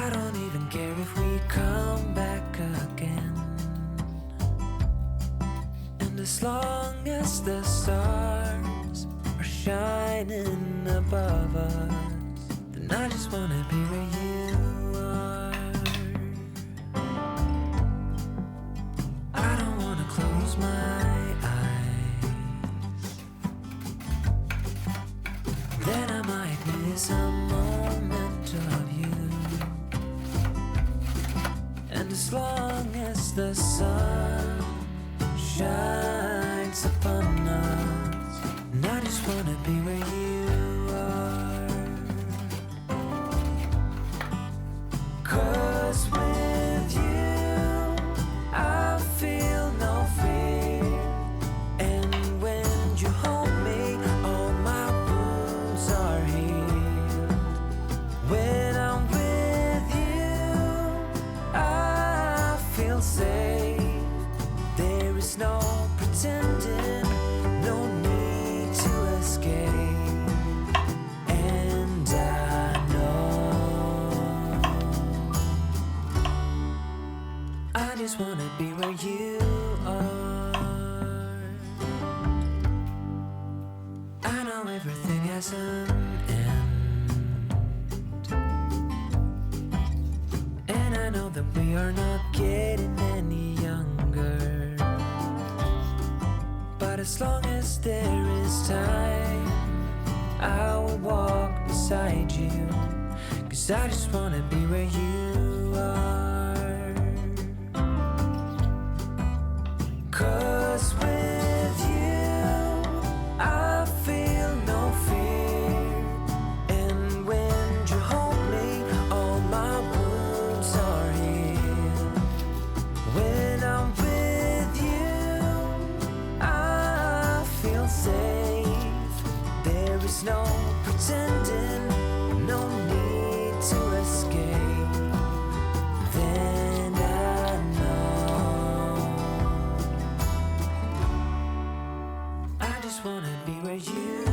I don't even care if we come back again. And as long as the stars are shining above us, then I just wanna be where you are. I don't wanna close my eyes, then I might miss a moment of you. And as long as the sun shines upon us, and I just wanna be where you are. 'Cause with you I feel no fear, and when you hold me all my wounds are healed. When I'm with you I feel safe. There is no pretending, no need to escape. And I know I just wanna be where you are. I know everything has an end, and I know that we are not getting any younger. But as long as there is time, I will walk beside you. 'Cause I just wanna be where you are. 'Cause with you I feel no fear, and when you hold me all my wounds are healed. When I'm with you I feel safe. There is no pretending, no need to escape. Then I know I just wanna be where you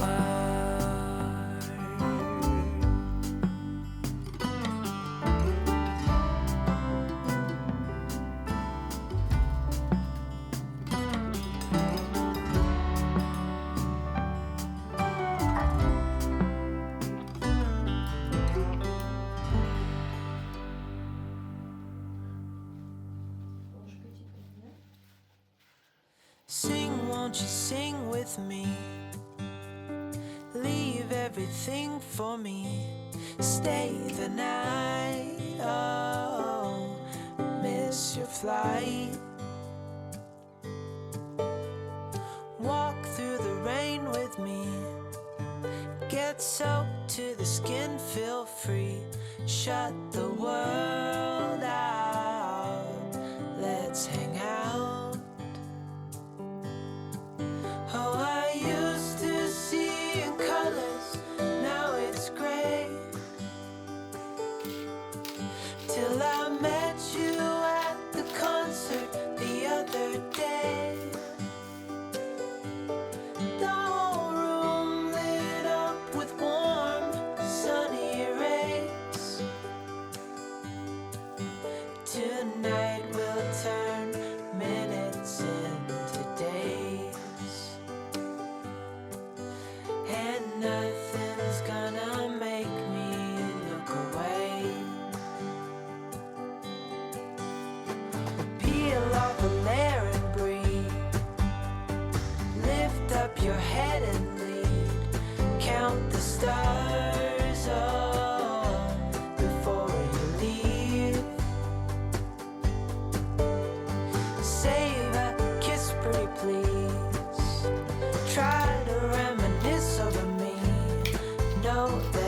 are. Sing, won't you sing with me? Leave everything for me. Stay the night, oh, miss your flight. Walk through the rain with me. Get soaked to the skin, feel free. Shut the world out, let's hang out. Oh, I used to see in colors, now it's gray. count the stars before you leave. Save a kiss, pretty please. Try to reminisce over me. Know that